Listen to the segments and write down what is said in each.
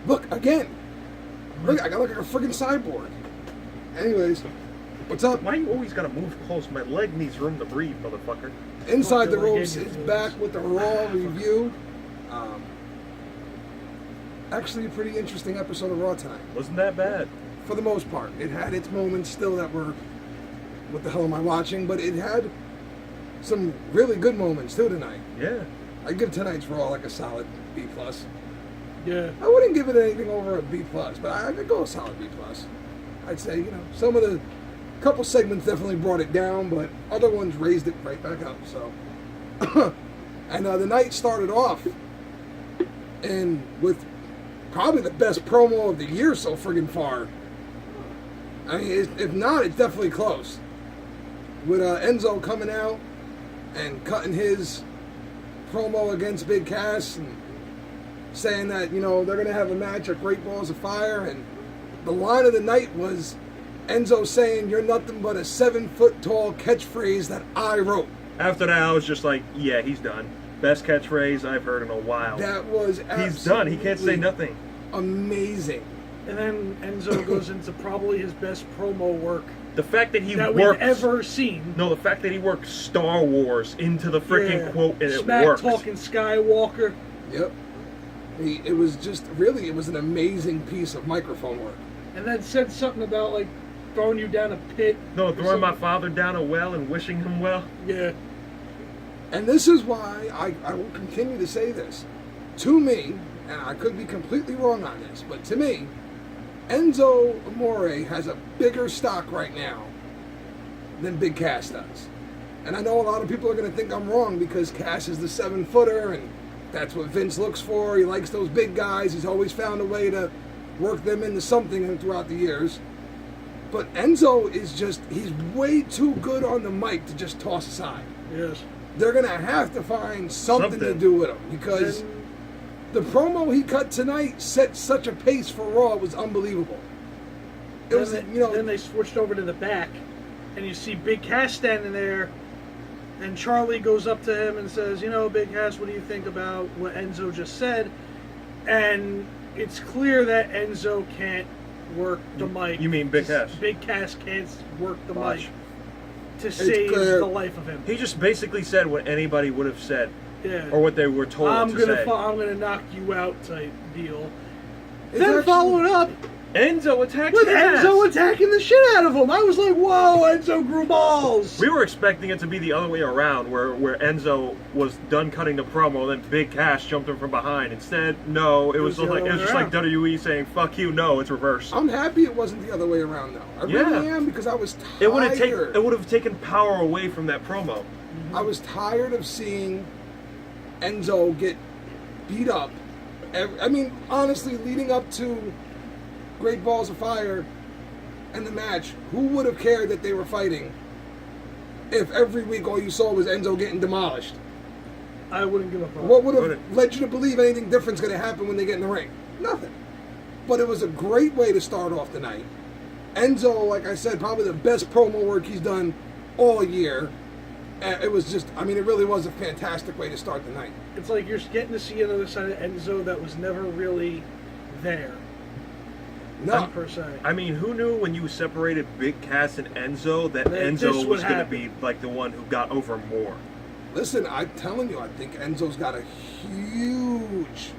Look, again. Look, I got like a freaking cyborg. Anyways, what's up? Why you always gotta move close? My leg needs room to breathe, motherfucker. Inside the Ropes is back with the Raw review. Actually, a pretty interesting episode of Raw tonight. Wasn't that bad? For the most part. It had its moments still that were, what the hell am I watching? But it had some really good moments too tonight. Yeah. I'd give tonight's Raw like a solid B+. Yeah. I wouldn't give it anything over a B+, but I could go a solid B+. I'd say, some of the couple segments definitely brought it down, but other ones raised it right back up. So, and the night started off and with probably the best promo of the year so friggin' far. I mean, if not, it's definitely close. With Enzo coming out and cutting his promo against Big Cass and saying that, they're going to have a match at Great Balls of Fire. And the line of the night was Enzo saying, "You're nothing but a 7-foot-tall catchphrase that I wrote." After that, I was just like, yeah, he's done. Best catchphrase I've heard in a while. That was absolutely he's done. He can't say nothing. Amazing. And then Enzo goes into probably his best promo work The fact that he that worked... we've ever seen. No, the fact that he worked Star Wars into the freaking quote and Smack it works. talking Skywalker. Yep. It was just, really, it was an amazing piece of microphone work. And then said something about, like, throwing you down a pit. No, throwing my father down a well and wishing him well. Yeah. And this is why I will continue to say this. To me, and I could be completely wrong on this, but to me, Enzo Amore has a bigger stock right now than Big Cass does. And I know a lot of people are going to think I'm wrong because Cass is the 7-footer and that's what Vince looks for. He likes those big guys. He's always found a way to work them into something throughout the years. But Enzo is just, he's way too good on the mic to just toss aside. Yes. They're going to have to find something to do with him because the promo he cut tonight set such a pace for Raw. It was unbelievable. It was, Then they switched over to the back, and you see Big Cass standing there, and Charlie goes up to him and says, Big Cass, what do you think about what Enzo just said? And it's clear that Enzo can't work the mic. You mean Big Cass? Big Cass can't work the Watch. mic to save the life of him. He just basically said what anybody would have said. Yeah. Or what they were told to say. I'm gonna knock you out type deal. It's Then actually- followed up Enzo attacked with Cass. Enzo attacking the shit out of him. I was like, whoa, Enzo grew balls. We were expecting it to be the other way around, where Enzo was done cutting the promo, then Big Cass jumped him from behind. Instead, no, it was the other way just like WWE saying, "Fuck you." No, it's reversed. I'm happy it wasn't the other way around, though. I really am because I was tired. It would have taken power away from that promo. I was tired of seeing Enzo get beat up. I mean, honestly, leading up to Great Balls of Fire and the match, who would have cared that they were fighting if every week all you saw was Enzo getting demolished? I wouldn't give a fuck. What would have led you to believe anything different's going to happen when they get in the ring? Nothing. But it was a great way to start off the night. Enzo, like I said, probably the best promo work he's done all year. It was just, I mean, it really was a fantastic way to start the night. It's like you're getting to see another side of Enzo that was never really there. No. Per se. I mean, who knew when you separated Big Cass and Enzo that This Enzo would was going to happen. be like the one who got over more? Listen, I'm telling you, I think Enzo's got a huge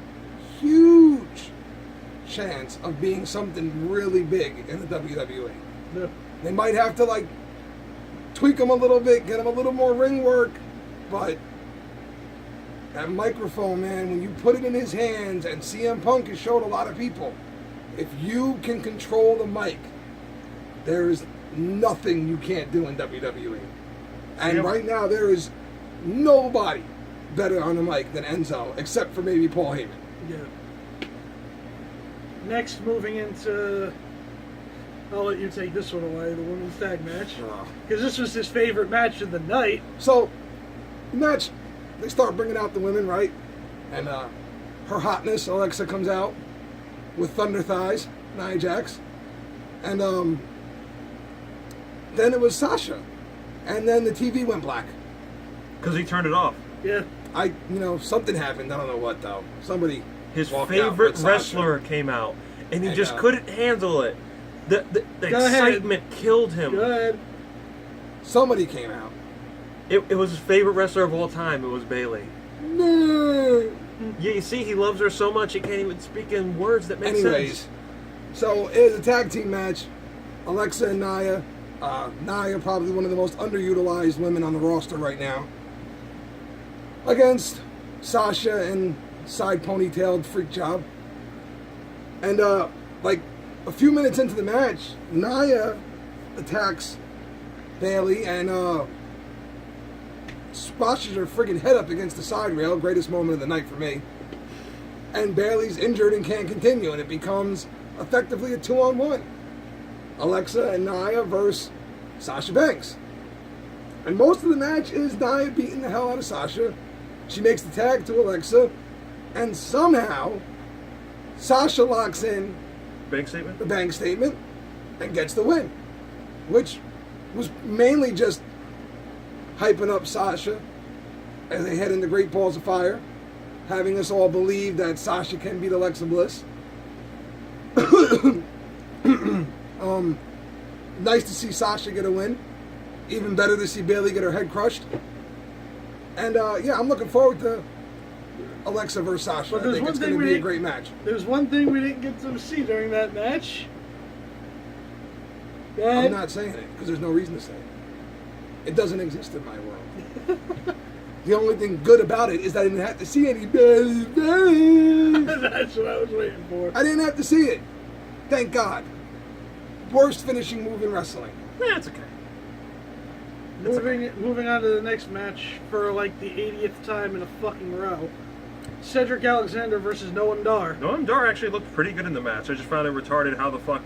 chance of being something really big in the WWE. Yeah. They might have to, like, tweak him a little bit, get him a little more ring work, but that microphone, man, when you put it in his hands, and CM Punk has showed a lot of people, if you can control the mic, there is nothing you can't do in WWE. And right now, there is nobody better on the mic than Enzo, except for maybe Paul Heyman. Yeah. Next, moving into... I'll let you take this one away, the women's tag match. Because this was his favorite match of the night. So, the match, they start bringing out the women, right? And her hotness, Alexa, comes out with thunder thighs, Nia Jax. And then it was Sasha. And then the TV went black. Because he turned it off. Yeah. Something happened. I don't know what, though. Somebody his walk out favorite with Sasha. wrestler came out, and he And, just couldn't handle it. The Go ahead. excitement killed him. Good. Somebody came out. It was his favorite wrestler of all time. It was Bayley. No. Yeah, you see, he loves her so much he can't even speak in words that make Anyways, sense. so it is a tag team match. Alexa and Nia. Nia, probably one of the most underutilized women on the roster right now, against Sasha and side ponytailed freak job. And like a few minutes into the match, Nia attacks Bayley and splashes her friggin' head up against the side rail. Greatest moment of the night for me. And Bayley's injured and can't continue, and it becomes effectively a 2-on-1. Alexa and Nia versus Sasha Banks. And most of the match is Nia beating the hell out of Sasha. She makes the tag to Alexa, and somehow Sasha locks in Bank statement? the bank statement and gets the win, which was mainly just hyping up Sasha as they head into Great Balls of Fire, having us all believe that Sasha can beat Alexa Bliss. Nice to see Sasha get a win. Even better to see Bayley get her head crushed. And yeah, I'm looking forward to Alexa versus Sasha. But I there's think one it's thing going to we be a didn't- great match. There's one thing we didn't get to see during that match. Go I'm ahead. not saying it because there's no reason to say it. It doesn't exist in my world. The only thing good about it is that I didn't have to see any Bayley. That's what I was waiting for. I didn't have to see it. Thank God. Worst finishing move in wrestling. That's okay. Moving on to the next match for like the 80th time in a fucking row. Cedric Alexander versus Noam Dar. Noam Dar actually looked pretty good in the match. I just found it retarded how the fuck,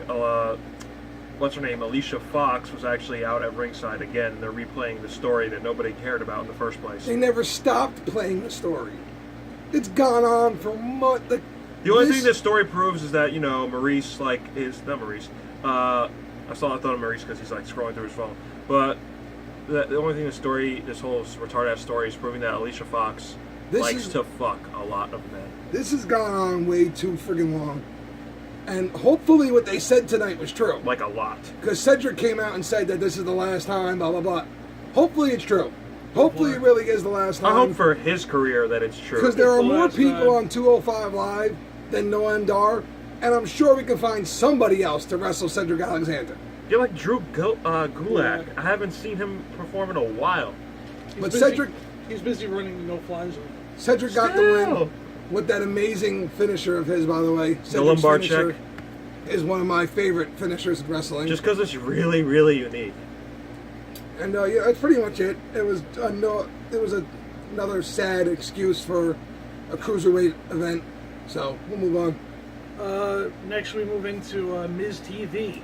what's her name, Alicia Fox was actually out at ringside again. And they're replaying the story that nobody cared about in the first place. They never stopped playing the story. It's gone on for months. Like, The only thing this story proves is that, you know, Maurice, like, is not Maurice. I thought of Maurice because he's like scrolling through his phone. But the only thing this whole retarded ass story is proving that Alicia Fox likes to fuck a lot of men. This has gone on way too friggin' long. And hopefully what they said tonight was true. Like a lot. Because Cedric came out and said that this is the last time, blah, blah, blah. Hopefully it's true. Hopefully it really is the last time. I hope for his career that it's true. Because there are It's the more last people time. on 205 Live than Noam Dar, and I'm sure we can find somebody else to wrestle Cedric Alexander. You're like Drew Gulak. I haven't seen him perform in a while. But Cedric He's busy running the no-fly zone. Cedric got the Still. win with that amazing finisher of his, by the way. Cedric's lumbar finisher check. is one of my favorite finishers in wrestling. Just because it's really, really unique. And yeah, that's pretty much it. It was another sad excuse for a cruiserweight event. So we'll move on. Next we move into Miz TV,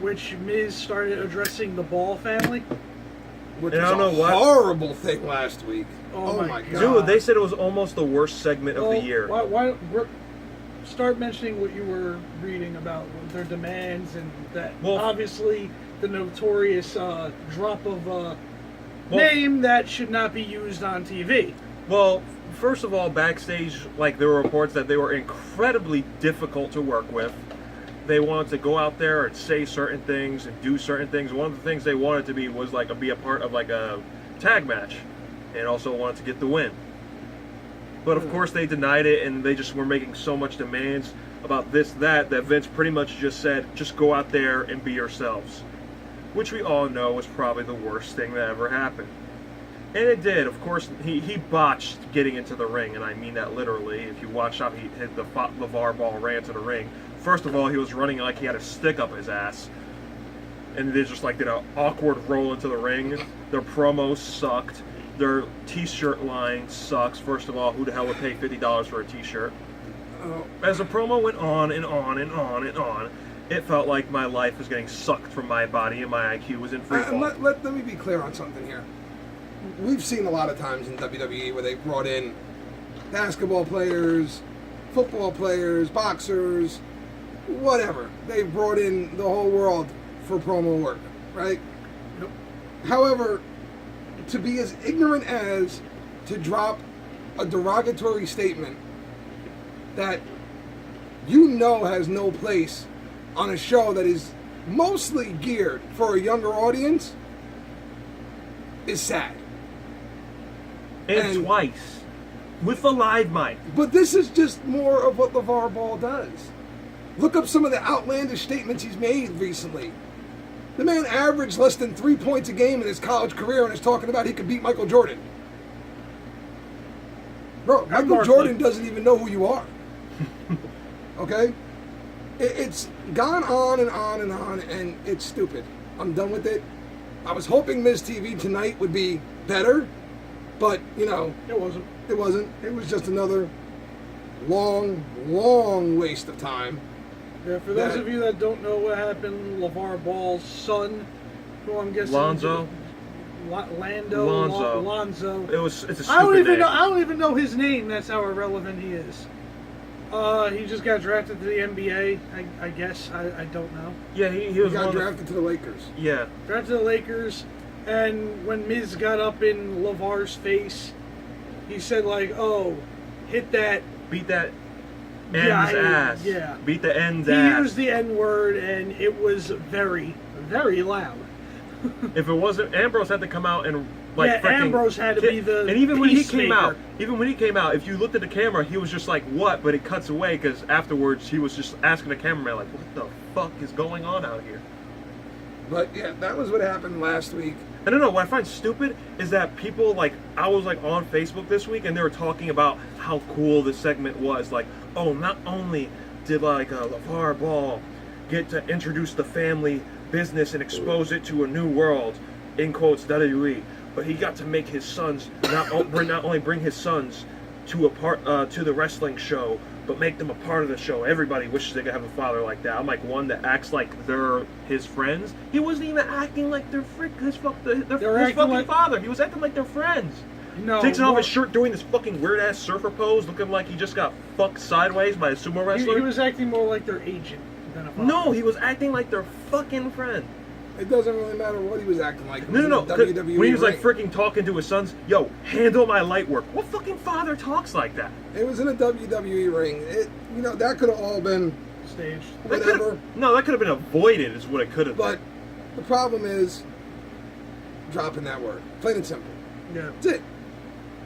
which Miz started addressing the Ball family. Which And was I don't a know what- horrible thing last week. Oh Oh, my my God. god. Dude, they said it was almost the worst segment of the year. Why start mentioning what you were reading about their demands and that Well- obviously the notorious drop of name that should not be used on TV. Well, first of all, backstage, like, there were reports that they were incredibly difficult to work with. They wanted to go out there and say certain things and do certain things. One of the things they wanted to be was like be a part of like a tag match, and also wanted to get the win. But of course they denied it, and they just were making so much demands about this, that Vince pretty much just said, just go out there and be yourselves. Which we all know was probably the worst thing that ever happened. And it did. Of course, he botched getting into the ring, and I mean that literally. If you watch how he hit the LeVar Ball ran to the ring, first of all, he was running like he had a stick up his ass. And they just like did an awkward roll into the ring. Their promos sucked. Their t-shirt line sucks. First of all, who the hell would pay $50 for a t-shirt? As the promo went on and on and on and on, it felt like my life was getting sucked from my body and my IQ was in free fall. Let me be clear on something here. We've seen a lot of times in WWE where they brought in basketball players, football players, boxers, whatever. They've brought in the whole world for promo work, right? Yep. However, to be as ignorant as to drop a derogatory statement that you know has no place on a show that is mostly geared for a younger audience is sad. And twice. With a live mic. But this is just more of what LeVar Ball does. Look up some of the outlandish statements he's made recently. The man averaged less than 3 points a game in his college career and is talking about he could beat Michael Jordan. Bro, Michael Jordan doesn't even know who you are. Okay? It's gone on and on and on, and it's stupid. I'm done with it. I was hoping Miz TV tonight would be better, but, you know... It wasn't. It wasn't. It was just another long, long waste of time. Yeah, for those of you that don't know what happened, LeVar Ball's son, who I'm guessing... Lonzo. Lonzo. It's a stupid name. I don't even know his name. That's how irrelevant he is. He just got drafted to the NBA, I guess. I don't know. Yeah, he got drafted to the Lakers. Yeah. Drafted to the Lakers, and when Miz got up in LeVar's face, he said, like, oh, hit that... Beat that N's ass. Yeah. Beat the N's he ass. He used the N-word, and it was very, very loud. If it wasn't, Ambrose had to come out and Ambrose had to be the and even when he came peacemaker. out, if you looked at the camera, he was just like, "What?" But it cuts away because afterwards he was just asking the cameraman like, "What the fuck is going on out here?" But yeah, that was what happened last week. I don't know. What I find stupid is that people I was on Facebook this week and they were talking about how cool this segment was. Like, oh, not only did LeVar Ball get to introduce the family business and expose it to a new world, in quotes WWE, but he got to make his sons not only bring his sons to the wrestling show, but make them a part of the show. Everybody wishes they could have a father like that. I'm like one that acts like they're his friends. He wasn't even acting like they're his fucking father. He was acting like they're friends. No, takes off his shirt doing this fucking weird ass surfer pose, looking like he just got fucked sideways by a sumo wrestler. He was acting more like their agent than a father. No, he was acting like their fucking friend. It doesn't really matter what he was acting like. No. WWE when he was ring. freaking talking to his sons, yo, handle my light work. What fucking father talks like that? It was in a WWE ring. That could have all been staged. Whatever. That could have been avoided. Is what it could have been. But the problem is dropping that word, plain and simple. Yeah, that's it.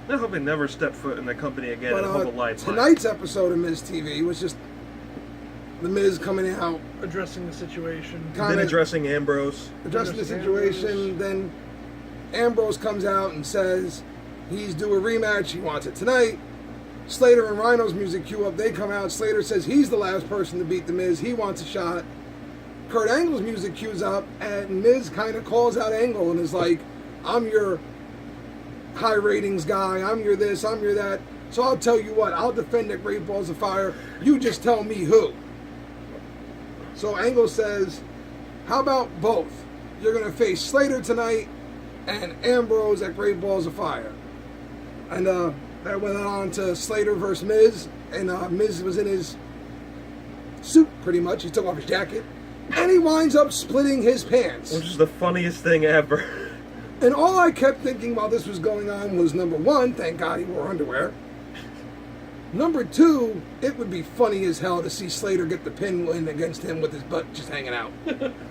I hope they never step foot in the company again But, and hold the lights. Tonight's episode of Miz TV was just the Miz coming out, addressing the situation, then addressing Ambrose, addressing the situation. Then Ambrose comes out and says he's due a rematch. He wants it tonight. Slater and Rhino's music cue up. They come out. Slater says he's the last person to beat the Miz. He wants a shot. Kurt Angle's music cues up, and Miz kind of calls out Angle and is like, "I'm your high ratings guy. I'm your this. I'm your that. So I'll tell you what. I'll defend at Great Balls of Fire. You just tell me who." So Angle says, how about both? You're going to face Slater tonight and Ambrose at Great Balls of Fire. And that went on to Slater versus Miz. And Miz was in his suit, pretty much. He took off his jacket. And he winds up splitting his pants. Which is the funniest thing ever. And all I kept thinking while this was going on was, number one, thank God he wore underwear. Number two, it would be funny as hell to see Slater get the pin win against him with his butt just hanging out.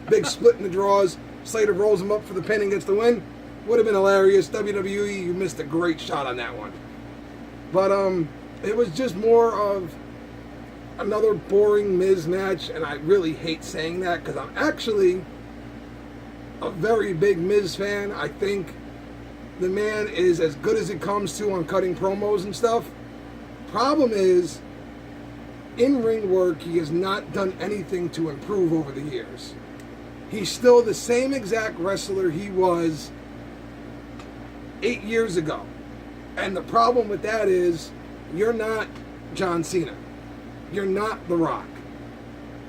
Big split in the draws. Slater rolls him up for the pin and gets the win. Would have been hilarious. WWE, you missed a great shot on that one. But it was just more of another boring Miz match, and I really hate saying that because I'm actually a very big Miz fan. I think the man is as good as it comes to on cutting promos and stuff. Problem is, in ring work, he has not done anything to improve over the years. He's still the same exact wrestler he was 8 years ago. And the problem with that is, you're not John Cena. You're not The Rock.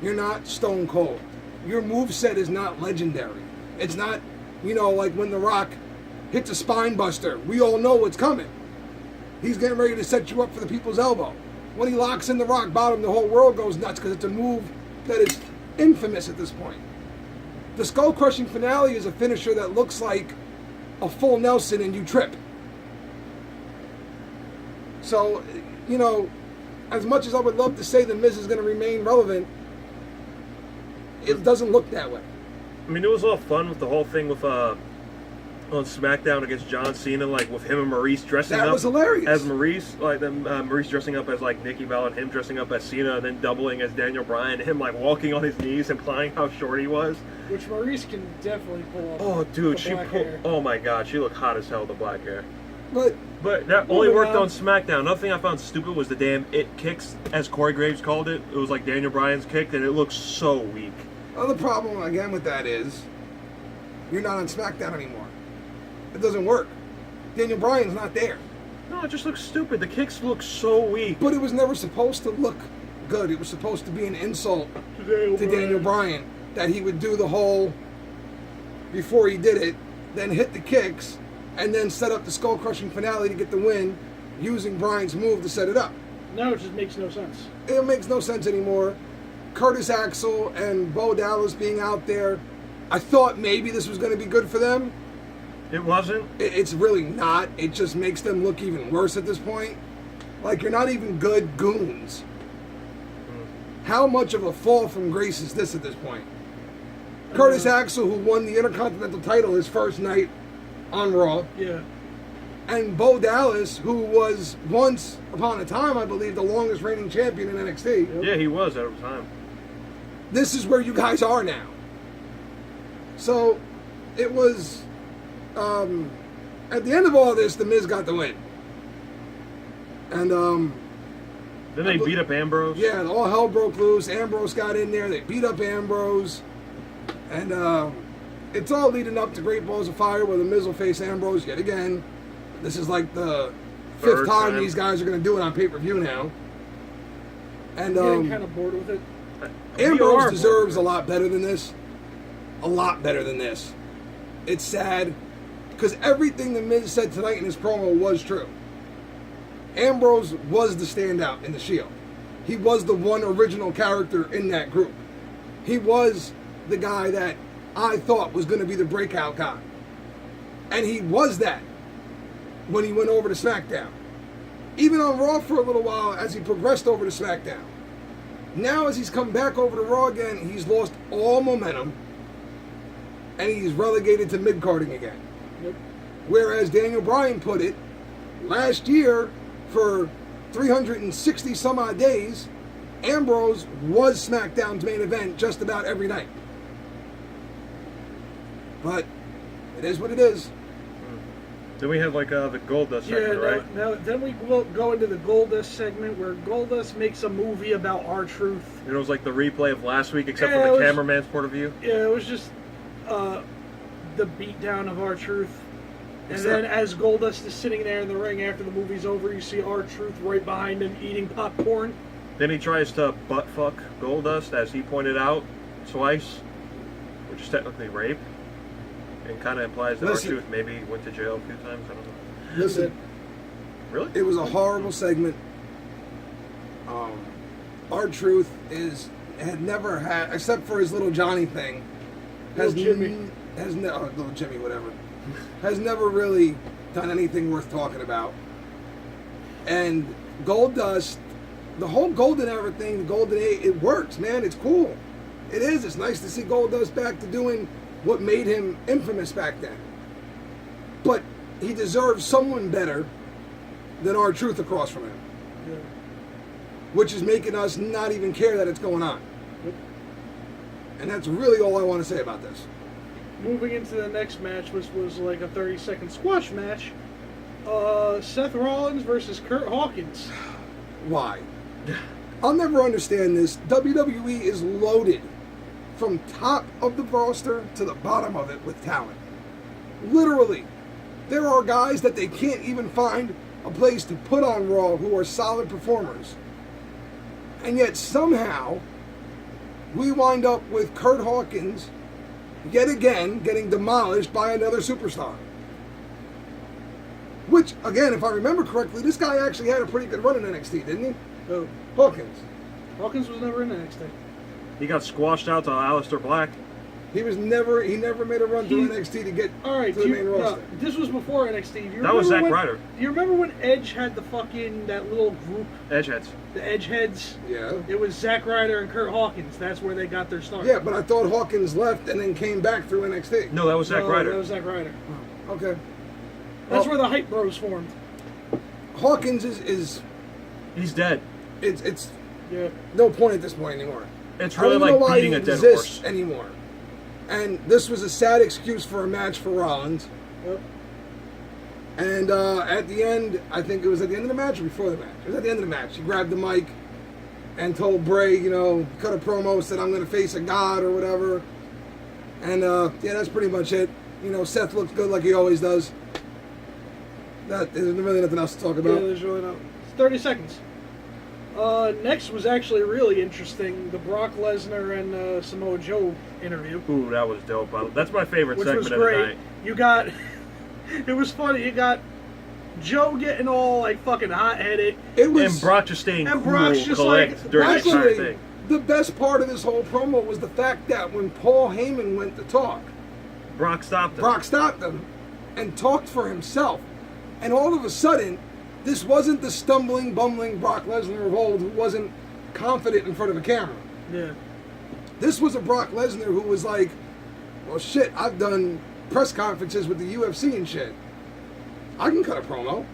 You're not Stone Cold. Your moveset is not legendary. It's not, like when The Rock hits a spine buster, we all know what's coming. He's getting ready to set you up for the people's elbow. When he locks in the rock bottom, the whole world goes nuts because it's a move that is infamous at this point. The skull-crushing finale is a finisher that looks like a full Nelson and you trip. So, as much as I would love to say The Miz is going to remain relevant, it doesn't look that way. I mean, it was all fun with the whole thing with on SmackDown against John Cena, like with him and Maurice dressing up. That was hilarious. As Maurice, like then Maurice dressing up as like Nikki Bella and him dressing up as Cena, and then doubling as Daniel Bryan, him like walking on his knees, implying how short he was. Which Maurice can definitely pull off. Oh, dude, she pulled. Hair. Oh my God, she looked hot as hell with the black hair. But that only worked on SmackDown. Another thing I found stupid was the damn it kicks, as Corey Graves called it. It was like Daniel Bryan's kick, and it looked so weak. Well, the problem again with that is you're not on SmackDown anymore. It doesn't work. Daniel Bryan's not there. No, it just looks stupid. The kicks look so weak. But it was never supposed to look good. It was supposed to be an insult to Daniel Bryan that he would do the whole before he did it, then hit the kicks, and then set up the skull-crushing finale to get the win using Bryan's move to set it up. No, it just makes no sense. It makes no sense anymore. Curtis Axel and Bo Dallas being out there, I thought maybe this was going to be good for them. It wasn't? It's really not. It just makes them look even worse at this point. Like, you're not even good goons. How much of a fall from grace is this at this point? Curtis Axel, who won the Intercontinental title his first night on Raw. Yeah. And Bo Dallas, who was once upon a time, I believe, the longest reigning champion in NXT. Yeah, he was at the time. This is where you guys are now. So, it was... at the end of all this, The Miz got the win. And, Then they beat up Ambrose? Yeah, all hell broke loose. Ambrose got in there. They beat up Ambrose. And, it's all leading up to Great Balls of Fire, where The Miz will face Ambrose yet again. This is like the fifth time these guys are going to do it on pay-per-view now. And, I'm getting kind of bored with it. Ambrose deserves a lot better than this. A lot better than this. It's sad. Because everything The Miz said tonight in his promo was true. Ambrose was the standout in the Shield. He was the one original character in that group. He was the guy that I thought was going to be the breakout guy. And he was that when he went over to SmackDown. Even on Raw for a little while as he progressed over to SmackDown. Now as he's come back over to Raw again, he's lost all momentum. And he's relegated to mid-carding again. Yep. Whereas Daniel Bryan put it, last year, for 360 some odd days, Ambrose was SmackDown's main event just about every night. But it is what it is. Then we have like the Goldust segment, right? No, then we will go into the Goldust segment where Goldust makes a movie about R-Truth. It was like the replay of last week, except from the cameraman's point of view. Yeah, it was just the beatdown of R-Truth. And then as Goldust is sitting there in the ring after the movie's over, you see R-Truth right behind him eating popcorn. Then he tries to butt-fuck Goldust, as he pointed out, twice, which is technically rape. And kind of implies that R-Truth maybe went to jail a few times. I don't know. Listen. Really? It was a horrible segment. R-Truth had never had, except for his little Johnny thing, little Jimmy, whatever, has never really done anything worth talking about. And Goldust, the whole Golden Era thing, the Golden Age, it works, man. It's cool. It is. It's nice to see Goldust back to doing what made him infamous back then. But he deserves someone better than R-Truth across from him. Yeah. Which is making us not even care that it's going on. Yep. And that's really all I want to say about this. Moving into the next match, which was like a 30-second squash match. Seth Rollins versus Kurt Hawkins. Why? I'll never understand this. WWE is loaded from top of the roster to the bottom of it with talent. Literally. There are guys that they can't even find a place to put on Raw who are solid performers. And yet somehow we wind up with Kurt Hawkins yet again getting demolished by another superstar. Which, again, if I remember correctly, this guy actually had a pretty good run in NXT, didn't he? Who? Hawkins. Hawkins was never in NXT. He got squashed out to Aleister Black. He never made a run through NXT to get All right, to the main roster. this was before NXT. That was Zack Ryder. Do you remember when Edge had that little group, Edgeheads. the Edgeheads? Yeah. It was Zack Ryder and Kurt Hawkins. That's where they got their start. Yeah, but I thought Hawkins left and then came back through NXT. No, that was Zack Ryder. That was Zack Ryder. Okay. That's where the Hype Bros formed. Hawkins is He's dead. it's Yeah. no point at this point anymore. It's I really don't know like why beating he a dead exists horse. anymore. And this was a sad excuse for a match for Rollins. Yep. And at the end, I think it was at the end of the match or before the match. It was at the end of the match. He grabbed the mic and told Bray, cut a promo, said, I'm going to face a god or whatever. And yeah, that's pretty much it. Seth looks good like he always does. There's really nothing else to talk about. Yeah, there's really not. It's 30 seconds. Next was actually really interesting. The Brock Lesnar and Samoa Joe interview. Ooh, that was dope. That's my favorite Which segment was of the great. night. You got... it was funny. You got Joe getting all, like, fucking hot-headed. It was, And Brock just staying And cool, Brock's just collect like- during the entire actually, thing. the best part of this whole promo was the fact that when Paul Heyman went to talk, Brock stopped him. Brock stopped him and talked for himself. And all of a sudden, this wasn't the stumbling, bumbling Brock Lesnar of old who wasn't confident in front of a camera. Yeah. This was a Brock Lesnar who was like, well, shit, I've done press conferences with the UFC and shit. I can cut a promo.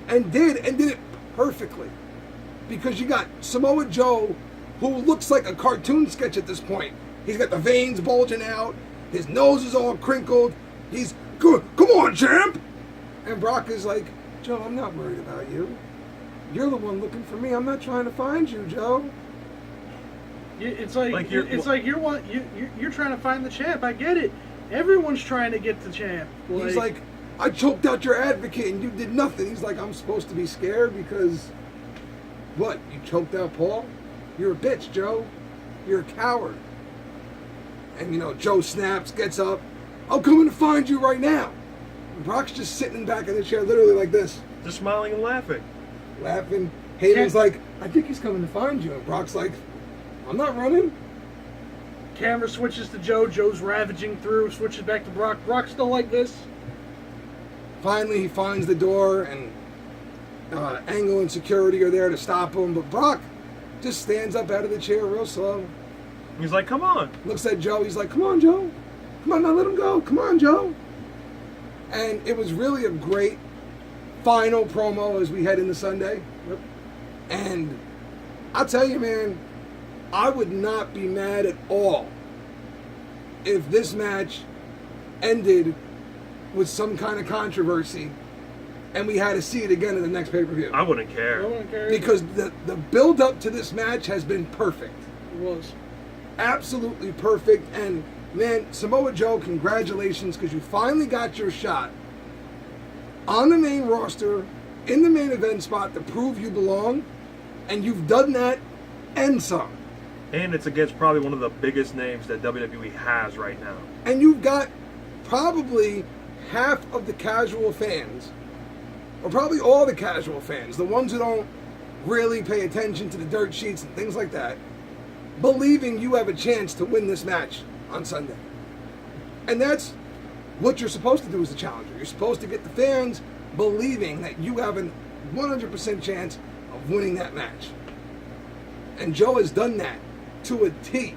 And did it perfectly. Because you got Samoa Joe, who looks like a cartoon sketch at this point. He's got the veins bulging out. His nose is all crinkled. He's, come on, champ! And Brock is like, Joe, I'm not worried about you. You're the one looking for me. I'm not trying to find you, Joe. It's like you're trying to find the champ. I get it. Everyone's trying to get the champ. He's like, I choked out your advocate and you did nothing. He's like, I'm supposed to be scared because, what, you choked out Paul? You're a bitch, Joe. You're a coward. And, Joe snaps, gets up. I'm coming to find you right now. And Brock's just sitting in the back of the chair, literally like this. Just smiling and laughing. Laughing. Heyman's like, I think he's coming to find you. And Brock's like, I'm not running. Camera switches to Joe. Joe's ravaging through. Switches back to Brock. Brock's still like this. Finally, he finds the door, and Angle and security are there to stop him. But Brock just stands up out of the chair real slow. He's like, come on. Looks at Joe. He's like, come on, Joe. Come on, now let him go. Come on, Joe. And it was really a great final promo as we head into Sunday. Yep. And I'll tell you, man, I would not be mad at all if this match ended with some kind of controversy and we had to see it again in the next pay-per-view. I wouldn't care. I wouldn't care. Because the build-up to this match has been perfect. It was. Absolutely perfect. And, man, Samoa Joe, congratulations, because you finally got your shot on the main roster, in the main event spot to prove you belong. And you've done that and some. And it's against probably one of the biggest names that WWE has right now. And you've got probably half of the casual fans, or probably all the casual fans, the ones who don't really pay attention to the dirt sheets and things like that, believing you have a chance to win this match on Sunday. And that's what you're supposed to do as a challenger. You're supposed to get the fans believing that you have a 100% chance of winning that match. And Joe has done that to a T.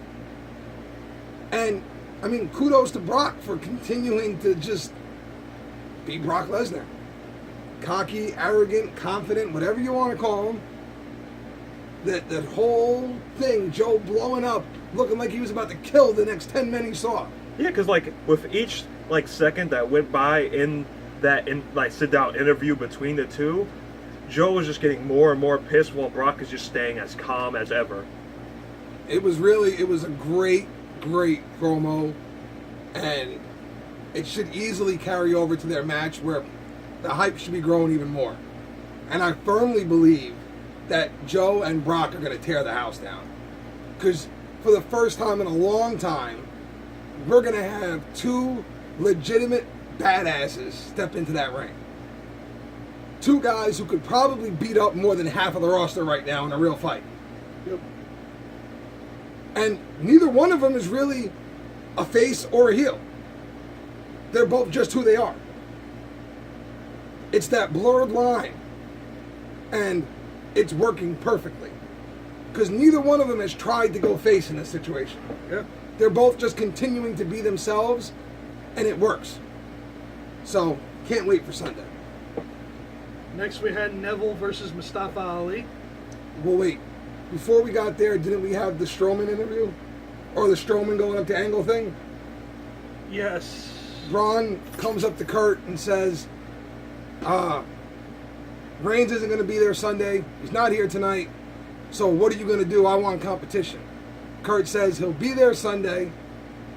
And, I mean, kudos to Brock for continuing to just be Brock Lesnar. Cocky, arrogant, confident, whatever you want to call him. That whole thing, Joe blowing up, looking like he was about to kill the next 10 men he saw. Yeah, because with each second that went by in that sit down interview between the two, Joe was just getting more and more pissed while Brock is just staying as calm as ever. It was a great promo, and it should easily carry over to their match where the hype should be growing even more. And I firmly believe that Joe and Brock are going to tear the house down. Because for the first time in a long time, we're going to have two legitimate badasses step into that ring. Two guys who could probably beat up more than half of the roster right now in a real fight. Yep. And neither one of them is really a face or a heel. They're both just who they are. It's that blurred line. And it's working perfectly. Because neither one of them has tried to go face in this situation. Yeah. They're both just continuing to be themselves, and it works. So, can't wait for Sunday. Next we had Neville versus Mustafa Ali. Well, wait. Before we got there, didn't we have the Strowman interview? Or the Strowman going up to Angle thing? Yes. Braun comes up to Kurt and says, Reigns isn't going to be there Sunday. He's not here tonight. So what are you going to do? I want competition. Kurt says he'll be there Sunday.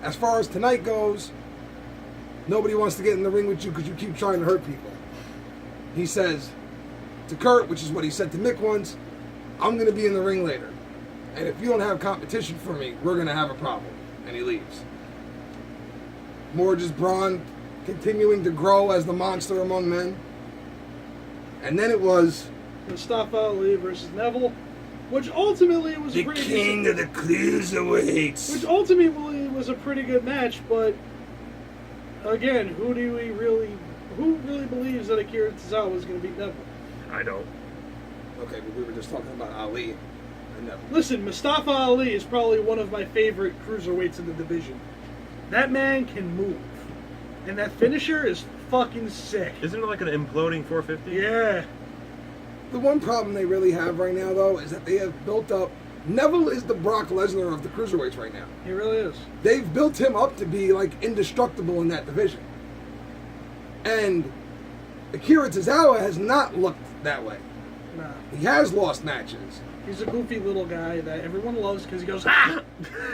As far as tonight goes, nobody wants to get in the ring with you because you keep trying to hurt people. He says to Kurt, which is what he said to Mick once, I'm going to be in the ring later. And if you don't have competition for me, we're going to have a problem. And he leaves. More just Braun continuing to grow as the monster among men. And then it was Mustafa Ali versus Neville, which ultimately was the pretty king of the cruiserweights. Which ultimately was a pretty good match, but again, who really believes that Akira Tozawa is going to beat Neville? I don't. Okay, but we were just talking about Ali and Neville. Listen, Mustafa Ali is probably one of my favorite cruiserweights in the division. That man can move. And that finisher is fucking sick. Isn't it like an imploding 450? Yeah. The one problem they really have right now, though, is that they have built up. Neville is the Brock Lesnar of the cruiserweights right now. He really is. They've built him up to be like indestructible in that division. And Akira Tozawa has not looked that way. Nah. He has lost matches. He's a goofy little guy that everyone loves because he goes, ah!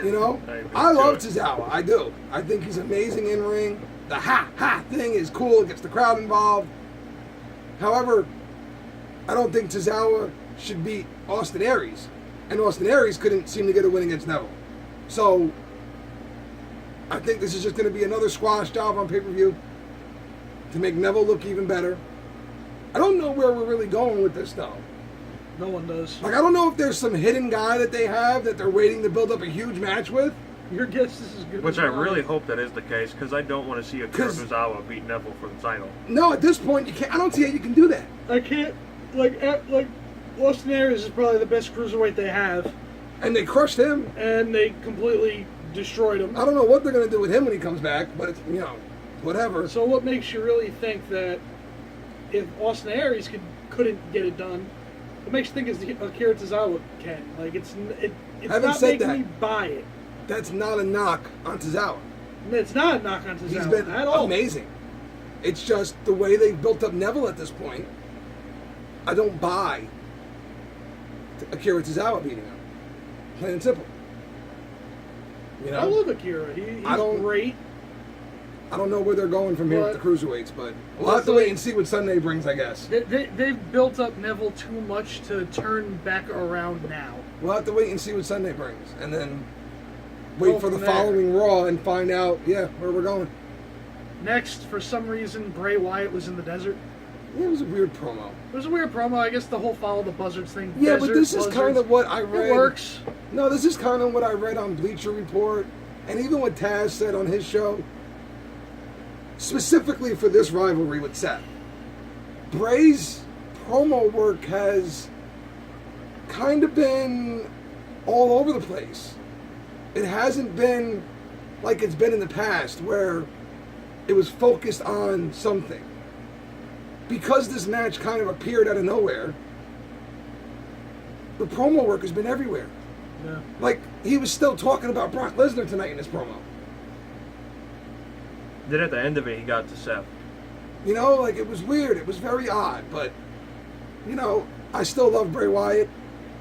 You know? I love Tozawa. I do. I think he's amazing in ring. The ha thing is cool. It gets the crowd involved. However, I don't think Tozawa should beat Austin Aries. And Austin Aries couldn't seem to get a win against Neville. So, I think this is just going to be another squash job on pay-per-view to make Neville look even better. I don't know where we're really going with this, though. No one does. Like, I don't know if there's some hidden guy that they have that they're waiting to build up a huge match with. Your guess is as good Which as I mine. really hope that is the case, because I don't want to see Akira Tozawa beat Neville for the title. No, at this point, you can't. I don't see how you can do that. I can't, like Austin Aries is probably the best cruiserweight they have, And they crushed him. and they completely destroyed him. I don't know what they're going to do with him when he comes back, but it's, whatever. So what makes you really think that if Austin Aries couldn't get it done, what makes you think is Akira Tozawa can? Like it's Haven't not said making that. me buy it. That's not a knock on Tozawa. It's not a knock on Tozawa He's been at all. amazing. It's just the way they've built up Neville at this point. I don't buy Akira Tozawa beating him. Plain and simple. I love Akira. He's great. I don't know where they're going from here with the cruiserweights, but we'll have to wait and see what Sunday brings, I guess. They've built up Neville too much to turn back around now. We'll have to wait and see what Sunday brings, and then wait Go for the from there. following Raw and find out, where we're going. Next, for some reason, Bray Wyatt was in the desert. Yeah, it was a weird promo. It was a weird promo. I guess the whole follow the buzzards thing. Yeah, desert, but this is buzzards. kind of what I read. It works. No, this is kind of what I read on Bleacher Report, and even what Taz said on his show, specifically for this rivalry with Seth. Bray's promo work has kind of been all over the place. It hasn't been like it's been in the past, where it was focused on something. Because this match kind of appeared out of nowhere, the promo work has been everywhere. Yeah. Like, he was still talking about Brock Lesnar tonight in his promo. Then at the end of it, he got to Seth. It was weird. It was very odd. But, I still love Bray Wyatt.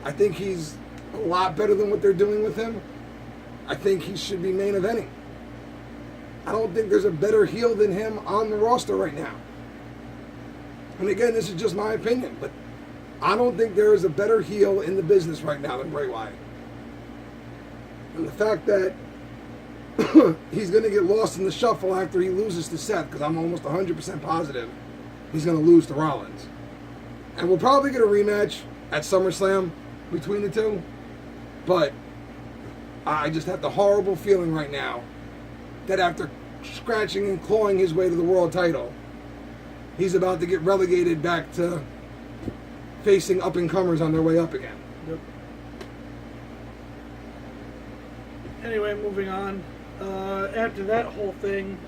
I think he's a lot better than what they're doing with him. I think he should be main eventing. I don't think there's a better heel than him on the roster right now. And again, this is just my opinion, but I don't think there is a better heel in the business right now than Bray Wyatt. And the fact that he's going to get lost in the shuffle after he loses to Seth, because I'm almost 100% positive he's going to lose to Rollins. And we'll probably get a rematch at SummerSlam between the two, but I just have the horrible feeling right now that after scratching and clawing his way to the world title, he's about to get relegated back to facing up-and-comers on their way up again. Yep. Anyway, moving on. After that whole thing,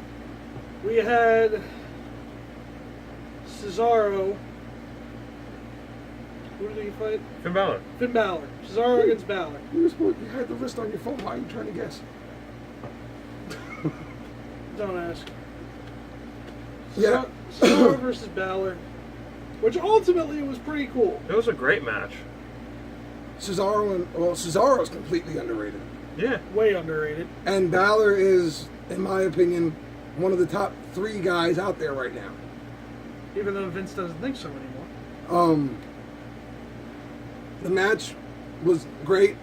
we had Cesaro. Who did he fight? Finn Balor. Finn Balor. Cesaro against Balor. You had the list on your phone. Why are you trying to guess? Don't ask. Yeah. Cesaro versus Balor, which ultimately was pretty cool. It was a great match. Cesaro's completely underrated. Yeah. Way underrated. And Balor is, in my opinion, one of the top 3 guys out there right now. Even though Vince doesn't think so anymore. The match was great.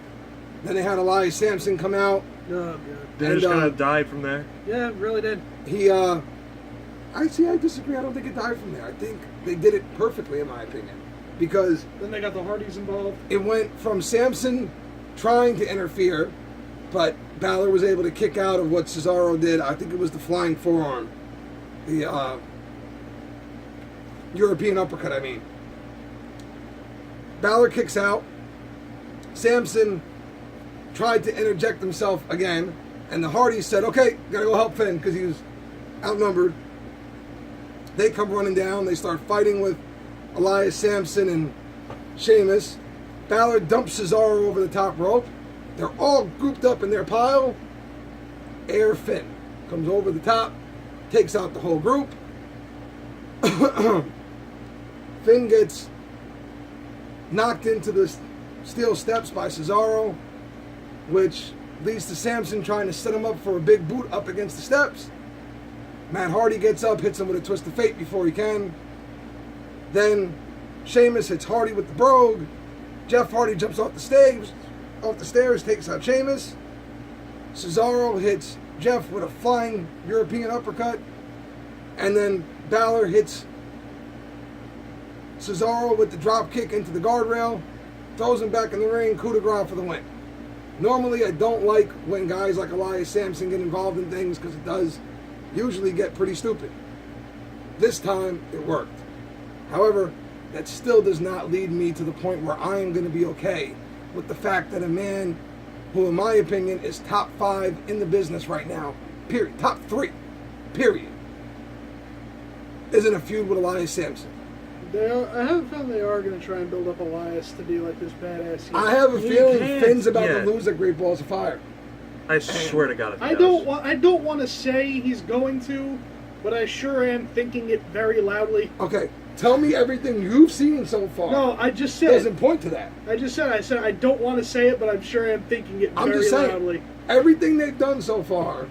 Then they had Elias Sampson come out. Oh, God. They And, just kind of died from there. Yeah, it really did. I disagree. I don't think it died from there. I think they did it perfectly, in my opinion. Because Then they got the Hardys involved. it went from Sampson trying to interfere, but Balor was able to kick out of what Cesaro did. I think it was the flying forearm. The European uppercut, I mean. Balor kicks out. Sampson tried to interject himself again, and the Hardys said, okay, gotta go help Finn, because he was outnumbered. They come running down. They start fighting with Elias Sampson and Sheamus. Balor dumps Cesaro over the top rope. They're all grouped up in their pile. Air Finn comes over the top, takes out the whole group. Finn gets knocked into the steel steps by Cesaro, which leads to Sampson trying to set him up for a big boot up against the steps. Matt Hardy gets up, hits him with a twist of fate before he can. Then Sheamus hits Hardy with the brogue. Jeff Hardy jumps off the stairs, takes out Sheamus. Cesaro hits Jeff with a flying European uppercut. And then Balor hits Cesaro with the drop kick into the guardrail, throws him back in the ring, coup de grace for the win. Normally, I don't like when guys like Elias Sampson get involved in things because it does usually get pretty stupid. This time, it worked. However, that still does not lead me to the point where I am going to be okay with the fact that a man who, in my opinion, is top 5 in the business right now, period, top 3, period, is in a feud with Elias Sampson. I have a feeling they are going to try and build up Elias to be like this badass. I have a feeling can't. Finn's about Yeah. to lose at Great Balls of Fire. I swear to God, if he I does. don't want to say he's going to, but I sure am thinking it very loudly. Okay, tell me everything you've seen so far. No, I just said. Doesn't point to that. I said I don't want to say it, but I'm sure I'm thinking it I'm very just saying, loudly. everything they've done so far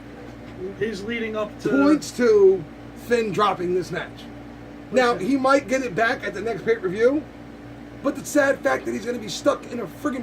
He's leading up to. points to Finn dropping this match. Now, he might get it back at the next pay-per-view, but the sad fact that he's going to be stuck in a friggin'